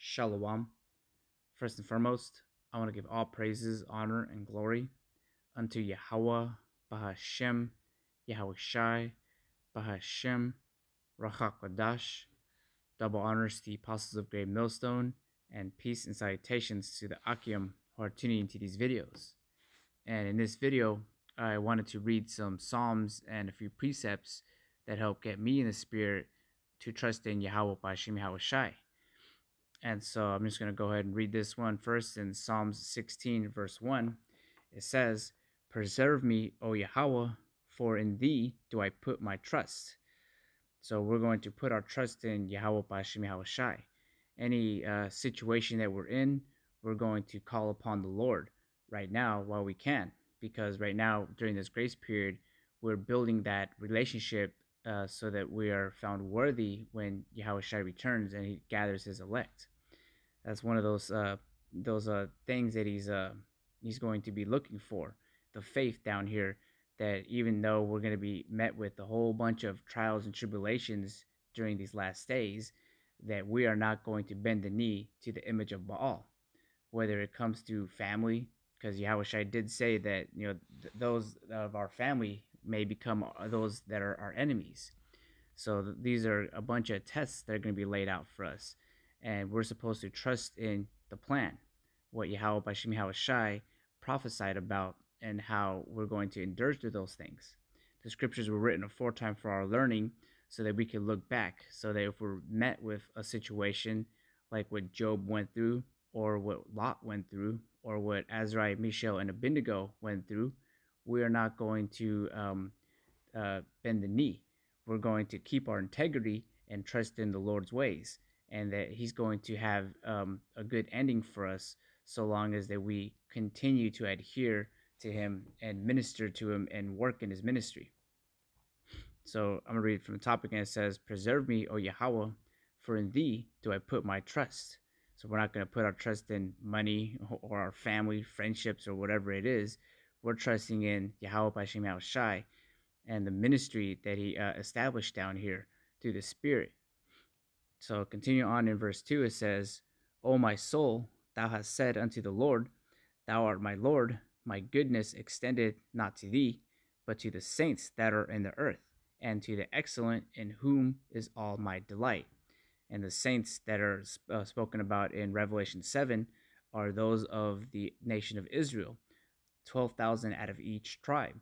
Shalom. First and foremost, I want to give all praises, honor, and glory unto Yahweh, Bahashem, Yahweh Shai, Bahashem, Rachak Ladash. Double honors to the apostles of Great Millstone, and peace and salutations to the Akim who are tuning into these videos. And in this video, I wanted to read some Psalms and a few precepts that help get me in the spirit to trust in Yahweh, Bahashem, Yahweh Shai. And so I'm just going to go ahead and read this one first. In Psalms 16, verse 1, it says, "Preserve me, O Yahweh, for in thee do I put my trust." So we're going to put our trust in Yahweh B'Hashem Yahweh Shai. Any situation that we're in, we're going to call upon the Lord right now while we can. Because right now, during this grace period, we're building that relationship so that we are found worthy when Yahweh Shai returns and he gathers his elect. That's one of those things that he's going to be looking for, the faith down here, that even though we're going to be met with a whole bunch of trials and tribulations during these last days, that we are not going to bend the knee to the image of Baal, whether it comes to family, because Yahweh Shai did say that those of our family may become those that are our enemies. So these are a bunch of tests that are going to be laid out for us. And we're supposed to trust in the plan, what Yahweh B'Shem Yahweh Shai prophesied about, and how we're going to endure through those things. The scriptures were written aforetime for our learning so that we can look back, so that if we're met with a situation like what Job went through, or what Lot went through, or what Azariah, Mishael, and Abednego went through, we are not going to bend the knee. We're going to keep our integrity and trust in the Lord's ways, and that he's going to have a good ending for us, so long as that we continue to adhere to him and minister to him and work in his ministry. So I'm going to read from the topic, and it says, "Preserve me, O Yahweh, for in thee do I put my trust." So we're not going to put our trust in money or our family, friendships, or whatever it is. We're trusting in Yahweh B'Shem Yahweh Shai and the ministry that he established down here through the Spirit. So continue on in verse 2, it says, "O my soul, thou hast said unto the Lord, Thou art my Lord, my goodness extended not to thee, but to the saints that are in the earth, and to the excellent in whom is all my delight." And the saints that are spoken about in Revelation 7 are those of the nation of Israel, 12,000 out of each tribe.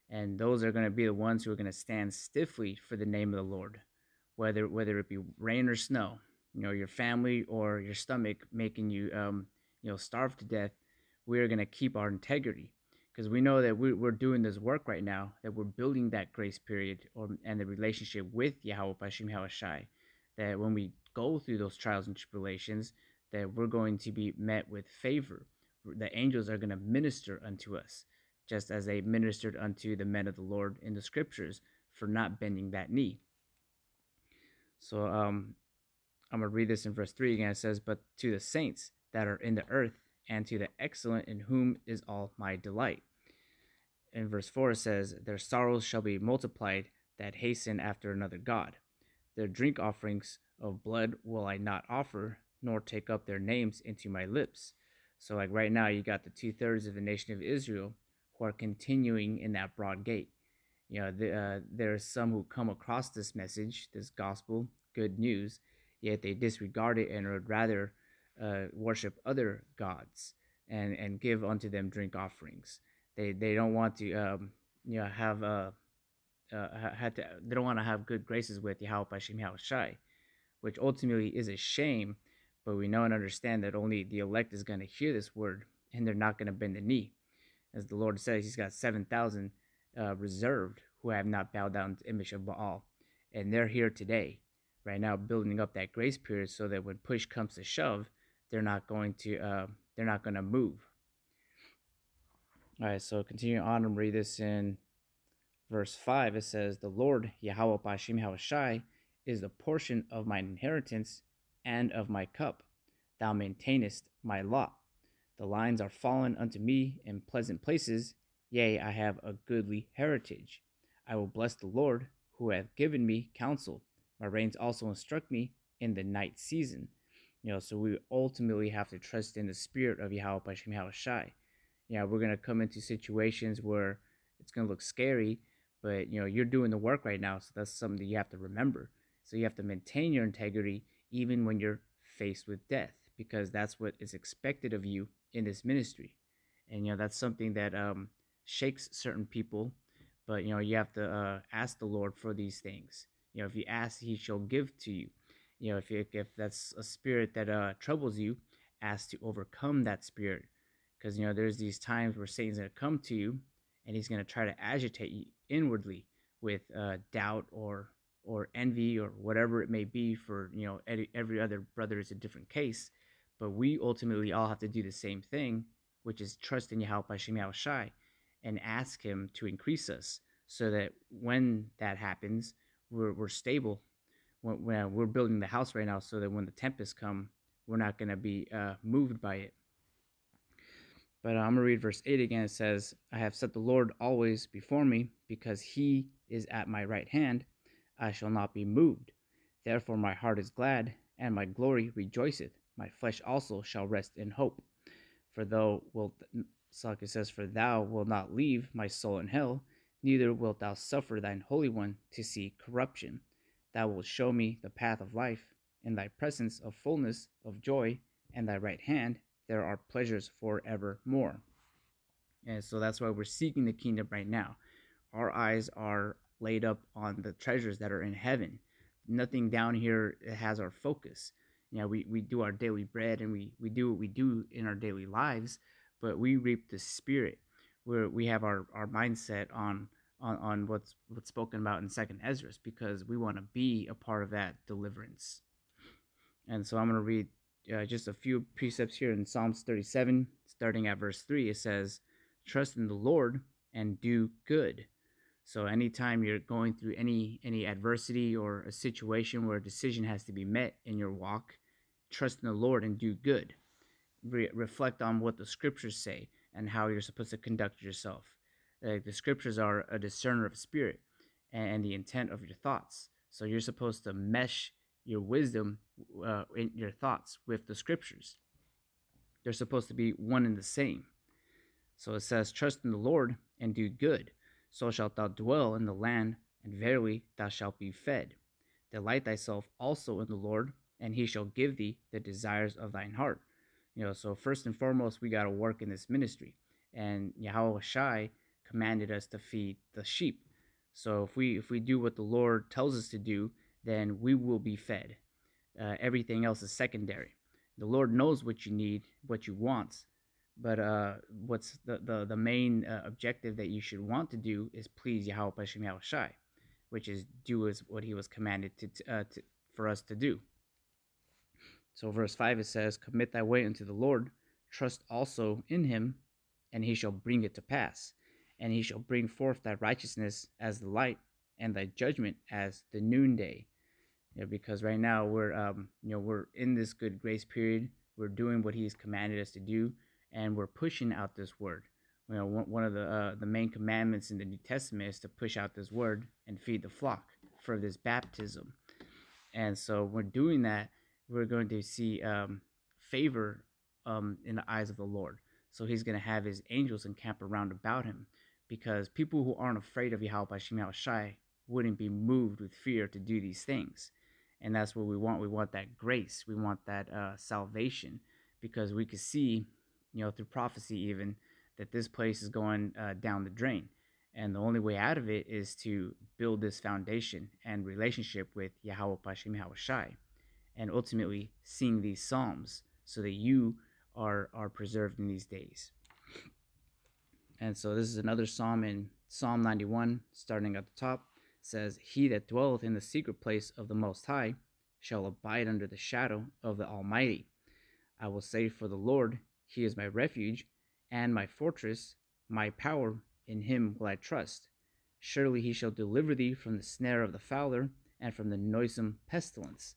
And those are going to be the ones who are going to stand stiffly for the name of the Lord, whether it be rain or snow, your family or your stomach making you starve to death. We are going to keep our integrity, because we know that we're doing this work right now, that we're building that grace period and the relationship with Yahweh B'Shem Yahweh Shai, that when we go through those trials and tribulations, that we're going to be met with favor. The angels are going to minister unto us, just as they ministered unto the men of the Lord in the scriptures for not bending that knee. So I'm going to read this in verse 3 again. It says, "But to the saints that are in the earth, and to the excellent in whom is all my delight." In verse 4 it says, "Their sorrows shall be multiplied that hasten after another God. Their drink offerings of blood will I not offer, nor take up their names into my lips." So like right now, you got the 2/3 of the nation of Israel who are continuing in that broad gate. There are some who come across this message, this gospel, good news, yet they disregard it and would rather worship other gods and give unto them drink offerings. They don't want to have they don't want to have good graces with Yahweh B'Shem Yahweh Shai, which ultimately is a shame. But we know and understand that only the elect is going to hear this word, and they're not going to bend the knee. As the Lord says, he's got 7,000 reserved who have not bowed down to the image of Baal. And they're here today, right now, building up that grace period, so that when push comes to shove, they're not going to move. All right, so continue on and read this in verse 5. It says, "The Lord, Yahweh B'Shem Yahweh Shai, is the portion of mine inheritance and of my cup. Thou maintainest my lot. The lines are fallen unto me in pleasant places. Yea, I have a goodly heritage. I will bless the Lord, who hath given me counsel. My reins also instruct me in the night season. So we ultimately have to trust in the spirit of Yahweh Hashem Yahweh Shai. We're gonna come into situations where it's gonna look scary, but you're doing the work right now, so that's something that you have to remember. So you have to maintain your integrity even when you're faced with death, because that's what is expected of you in this ministry. And that's something that shakes certain people, but you have to ask the Lord for these things. If you ask, He shall give to you. If that's a spirit that troubles you, ask to overcome that spirit, because there's these times where Satan's going to come to you and he's going to try to agitate you inwardly with doubt or envy or whatever it may be. For every other brother is a different case, but we ultimately all have to do the same thing, which is trust in Yahweh Hashem Yahweh Shai and ask Him to increase us, so that when that happens, we're stable. When we're building the house right now, so that when the tempests come, we're not going to be moved by it. But I'm going to read verse 8 again. It says, I have set the Lord always before me, because He is at my right hand. I shall not be moved. Therefore my heart is glad, and my glory rejoiceth. My flesh also shall rest in hope. For thou wilt, it says, for thou wilt not leave my soul in hell, neither wilt thou suffer thine Holy One to see corruption. Thou wilt show me the path of life. In thy presence of fullness of joy, and thy right hand there are pleasures forevermore. And so that's why we're seeking the kingdom right now. Our eyes are laid up on the treasures that are in heaven. Nothing down here has our focus. We do our daily bread, and we do what we do in our daily lives, but we reap the spirit, where we have our mindset on what's spoken about in Second Ezra, because we want to be a part of that deliverance. And so I'm going to read just a few precepts here in Psalms 37, starting at verse 3. It says, trust in the Lord and do good. So anytime you're going through any adversity or a situation where a decision has to be met in your walk, trust in the Lord and do good. Reflect on what the scriptures say and how you're supposed to conduct yourself. The scriptures are a discerner of spirit and the intent of your thoughts. So you're supposed to mesh your wisdom in your thoughts with the scriptures. They're supposed to be one and the same. So it says, trust in the Lord and do good. So shalt thou dwell in the land, and verily thou shalt be fed. Delight thyself also in the Lord, and He shall give thee the desires of thine heart. So first and foremost, we got to work in this ministry. And Yahweh Shai commanded us to feed the sheep. So if we do what the Lord tells us to do, then we will be fed. Everything else is secondary. The Lord knows what you need, what you want, but what's the main objective that you should want to do is please Yahweh Hashem Yahweh Shai, which is do as what He was commanded for us to do. So verse 5, it says, commit thy way unto the Lord, trust also in Him, and He shall bring it to pass. And He shall bring forth thy righteousness as the light, and thy judgment as the noonday. Because right now we're in this good grace period. We're doing what He's commanded us to do, and we're pushing out this word. One of the main commandments in the New Testament is to push out this word and feed the flock for this baptism. And so we're doing that. We're going to see favor in the eyes of the Lord. So He's going to have His angels encamp around about Him, because people who aren't afraid of Yahweh Hashem Yahweh Shai wouldn't be moved with fear to do these things. And that's what we want. We want that grace. We want that salvation, because we could see, through prophecy even, that this place is going down the drain. And the only way out of it is to build this foundation and relationship with Yahweh Hashem Yahweh Shai, and ultimately sing these psalms so that you are preserved in these days. And so this is another psalm in Psalm 91, starting at the top. It says, he that dwelleth in the secret place of the Most High shall abide under the shadow of the Almighty. I will say for the Lord, He is my refuge and my fortress, my power, in Him will I trust. Surely He shall deliver thee from the snare of the fowler and from the noisome pestilence.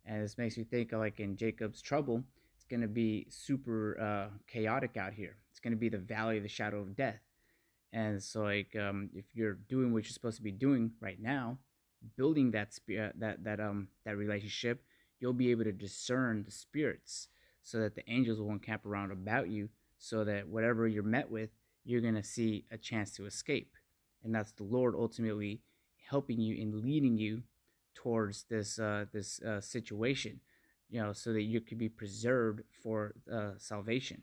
And this makes me think of, like, in Jacob's trouble, it's going to be super chaotic out here. It's going to be the valley of the shadow of death. And so, if you're doing what you're supposed to be doing right now, building that relationship, you'll be able to discern the spirits so that the angels will encamp around about you, so that whatever you're met with, you're going to see a chance to escape. And that's the Lord ultimately helping you and leading you towards this situation, so that you could be preserved for salvation.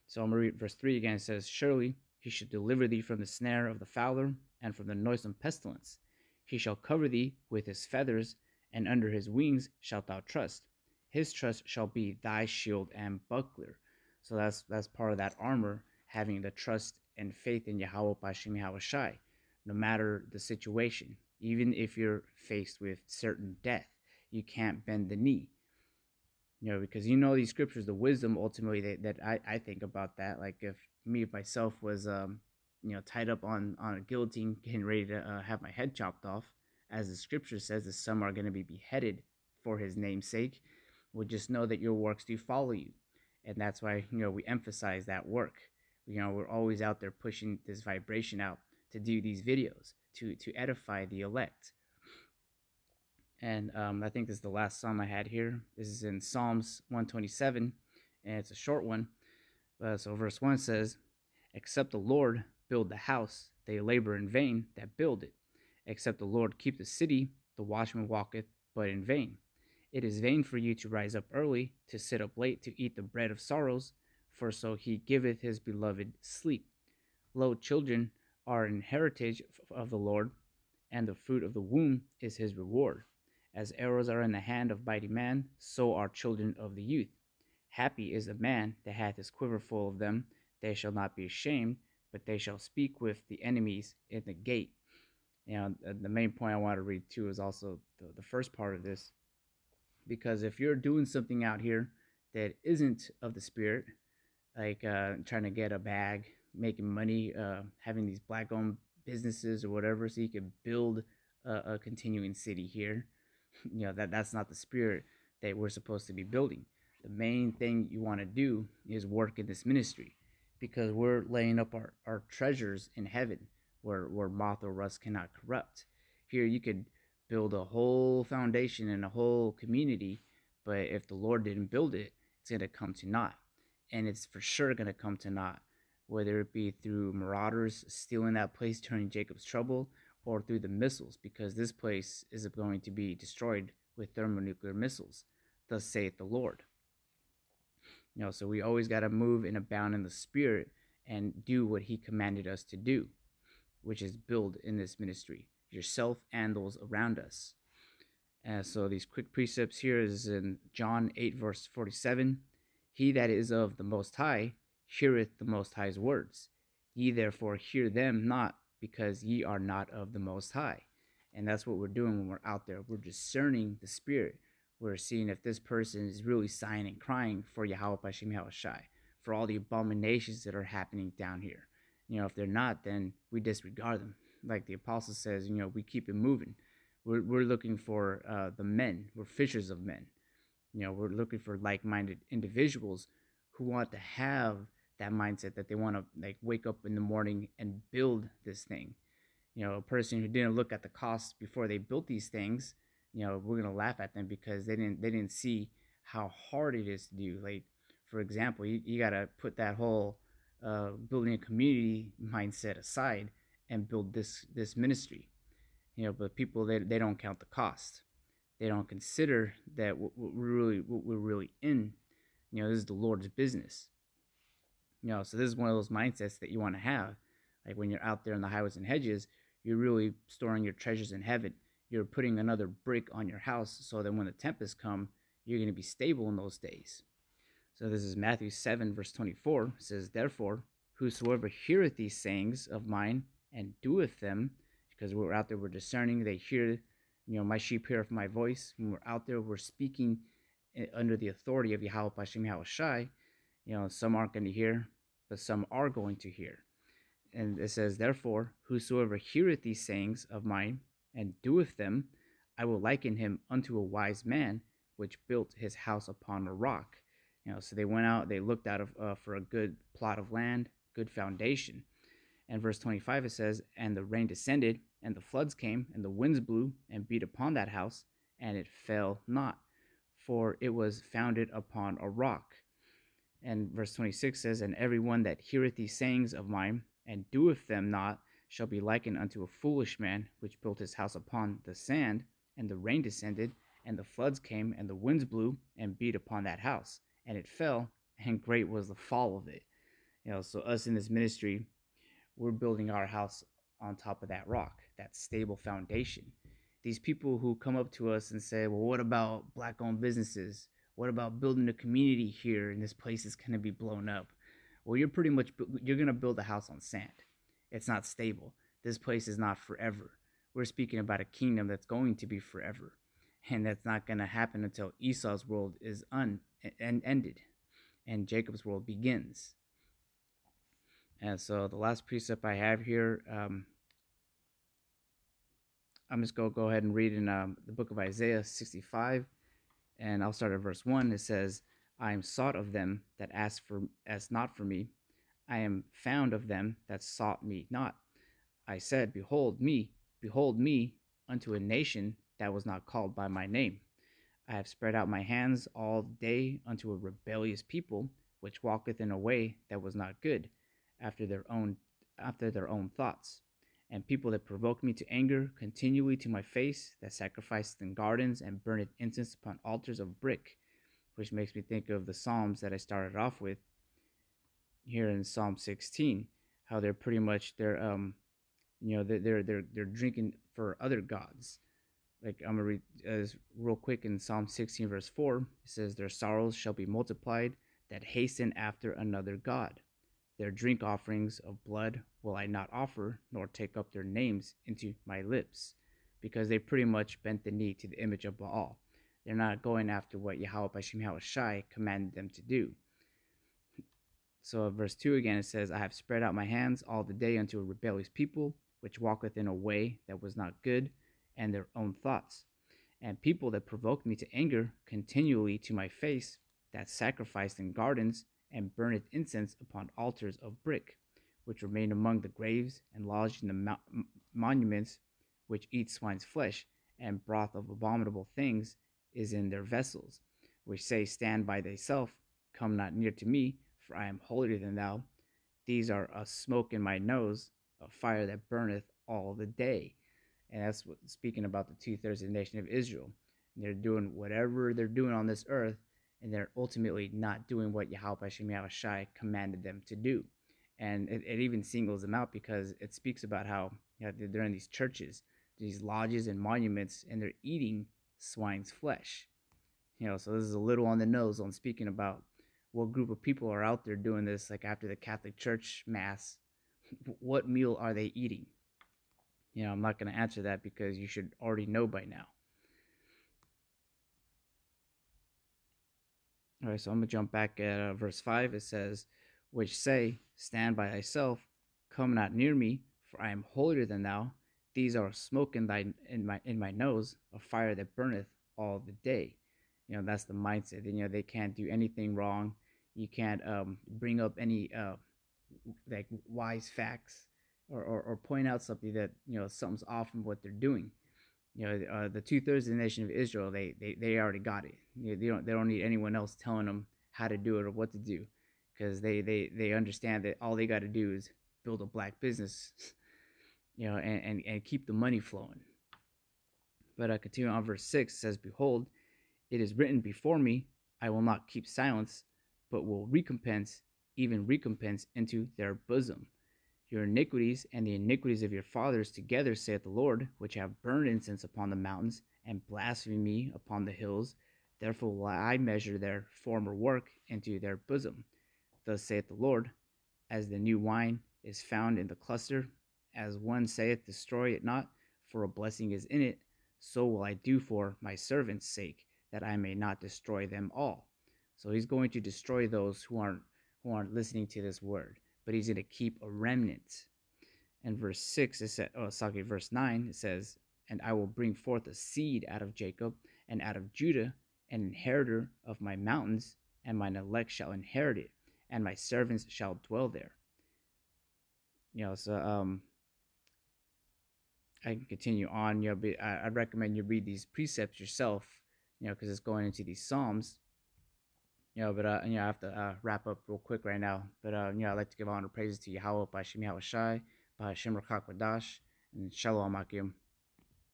So I'm going to read verse 3 again. It says, "Surely he should deliver thee from the snare of the fowler and from the noisome pestilence. He shall cover thee with his feathers, and under his wings shalt thou trust. His trust shall be thy shield and buckler." So that's part of that armor, having the trust and faith in Yahweh Bashem Yahweh Shai, no matter the situation. Even if you're faced with certain death, you can't bend the knee. Because these scriptures, the wisdom ultimately that I think about that. Like if me myself was tied up on a guillotine, getting ready to have my head chopped off, as the scripture says, that some are going to be beheaded for his name's sake, well, just know that your works do follow you. And that's why we emphasize that work. We're always out there pushing this vibration out to do these videos to edify the elect. And I think this is the last psalm I had here. This is in Psalms 127, and it's a short one. So verse 1 says, "Except the Lord build the house, they labor in vain that build it. Except the Lord keep the city, the watchman walketh but in vain. It is vain for you to rise up early, to sit up late, to eat the bread of sorrows, for so he giveth his beloved sleep. Lo, children are an heritage of the Lord, and the fruit of the womb is his reward. As arrows are in the hand of mighty man, so are children of the youth. Happy is the man that hath his quiver full of them. They shall not be ashamed, but they shall speak with the enemies in the gate." The main point I want to read too is also the first part of this. Because if you're doing something out here that isn't of the spirit, like trying to get a bag, making money, having these black-owned businesses or whatever, so you can build a continuing city here, that's not the spirit that we're supposed to be building. The main thing you want to do is work in this ministry, because we're laying up our treasures in heaven, where moth or rust cannot corrupt. Here you could build a whole foundation and a whole community, but if the Lord didn't build it, it's going to come to naught. And it's for sure going to come to naught, whether it be through marauders stealing that place, turning Jacob's trouble, or through the missiles, because this place is going to be destroyed with thermonuclear missiles. Thus saith the Lord. So we always got to move and abound in the spirit and do what he commanded us to do, which is build in this ministry, yourself and those around us. And so these quick precepts here is in John 8, verse 47. "He that is of the Most High heareth the Most High's words. Ye therefore hear them not, because ye are not of the Most High." And that's what we're doing when we're out there. We're discerning the spirit. We're seeing if this person is really sighing and crying for Yahweh Bashem Yahweh Shai, for all the abominations that are happening down here. If they're not, then we disregard them. Like the apostle says, we keep it moving. We're looking for the men. We're fishers of men. We're looking for like-minded individuals who want to have that mindset, that they want to wake up in the morning and build this thing. A person who didn't look at the costs before they built these things, we're gonna laugh at them because they didn't see how hard it is to do. Like, for example, you gotta put that whole building a community mindset aside and build this ministry. But people, they don't count the cost. They don't consider that what we're really in. This is the Lord's business. So this is one of those mindsets that you want to have. Like when you're out there in the highways and hedges, you're really storing your treasures in heaven. You're putting another brick on your house so that when the tempests come, you're going to be stable in those days. So this is Matthew 7, verse 24. It says, "Therefore, whosoever heareth these sayings of mine and doeth them," because we're out there, we're discerning, they hear, my sheep heareth my voice. When we're out there, we're speaking under the authority of Yahweh Bashem Yahweh Shai. Some aren't going to hear, but some are going to hear. And it says, "Therefore, whosoever heareth these sayings of mine and doeth them, I will liken him unto a wise man, which built his house upon a rock." So they went out, they looked out for a good plot of land, good foundation. And verse 25, it says, "And the rain descended, and the floods came, and the winds blew and beat upon that house, and it fell not, for it was founded upon a rock. And verse 26 says, And every one that heareth these sayings of mine, and doeth them not, shall be likened unto a foolish man, which built his house upon the sand, and the rain descended, and the floods came, and the winds blew, and beat upon that house, and it fell, and great was the fall of it. So us in this ministry, we're building our house on top of that rock, that stable foundation. These people who come up to us and say, well, what about black owned businesses? What about building a community here and this place is going to be blown up? Well, you're going to build a house on sand. It's not stable. This place is not forever. We're speaking about a kingdom that's going to be forever. And that's not going to happen until Esau's world is ended and Jacob's world begins. And so the last precept I have here, I'm just going to go ahead and read in the book of Isaiah 65, and I'll start at verse 1. It says, I am sought of them that ask not for me. I am found of them that sought me not. I said, behold me, unto a nation that was not called by my name. I have spread out my hands all day unto a rebellious people, which walketh in a way that was not good, after their own thoughts, and people that provoke me to anger continually to my face, that sacrificeth in gardens and burneth incense upon altars of brick, which makes me think of the Psalms that I started off with here in Psalm 16, how they're pretty much they're drinking for other gods. Like I'm gonna read real quick in Psalm 16 verse 4. It says, their sorrows shall be multiplied that hasten after another god. Their drink offerings of blood will I not offer, nor take up their names into my lips, because they pretty much bent the knee to the image of Baal. They're not going after what Yahweh Bashim Yahushai commanded them to do. So verse 2 again, it says, I have spread out my hands all the day unto a rebellious people, which walketh in a way that was not good, and their own thoughts. And people that provoked me to anger continually to my face, that sacrificed in gardens, and burneth incense upon altars of brick, which remain among the graves, and lodged in the monuments, which eat swine's flesh, and broth of abominable things is in their vessels, which say, stand by thyself, come not near to me, for I am holier than thou. These are a smoke in my nose, a fire that burneth all the day. And that's what, speaking about the 2/3 of the nation of Israel. And they're doing whatever they're doing on this earth, and they're ultimately not doing what Yahweh Hashem Yahushai commanded them to do. And it even singles them out because it speaks about how they're in these churches, these lodges and monuments, and they're eating swine's flesh. So this is a little on the nose on speaking about what group of people are out there doing this, like after the Catholic Church Mass. What meal are they eating? I'm not going to answer that because you should already know by now. All right, so I'm going to jump back at verse 5. It says, which say, stand by thyself, come not near me, for I am holier than thou. These are smoke in my nose, a fire that burneth all the day. That's the mindset. And, they can't do anything wrong. You can't bring up any like wise facts or point out something that something's off from what they're doing. The 2/3 of the nation of Israel, they already got it. They don't need anyone else telling them how to do it or what to do, because they understand that all they got to do is build a black business, and keep the money flowing. But continue on verse 6, says, behold, it is written before me, I will not keep silence, but will recompense into their bosom. Your iniquities and the iniquities of your fathers together, saith the Lord, which have burned incense upon the mountains, and blasphemed me upon the hills. Therefore will I measure their former work into their bosom. Thus saith the Lord, as the new wine is found in the cluster, as one saith, destroy it not, for a blessing is in it, so will I do for my servants' sake, that I may not destroy them all. So he's going to destroy those who aren't listening to this word, but he's going to keep a remnant. And verse 6, verse 9, it says, and I will bring forth a seed out of Jacob and out of Judah, an inheritor of my mountains, and mine elect shall inherit it, and my servants shall dwell there. I can continue on. But I'd recommend you read these precepts yourself. Because it's going into these psalms. But I have to wrap up real quick right now. But I'd like to give honor and praises to Yahweh by Shem Yahweh Shai, by Hashem Rakak Wadash, and Shalom Akim.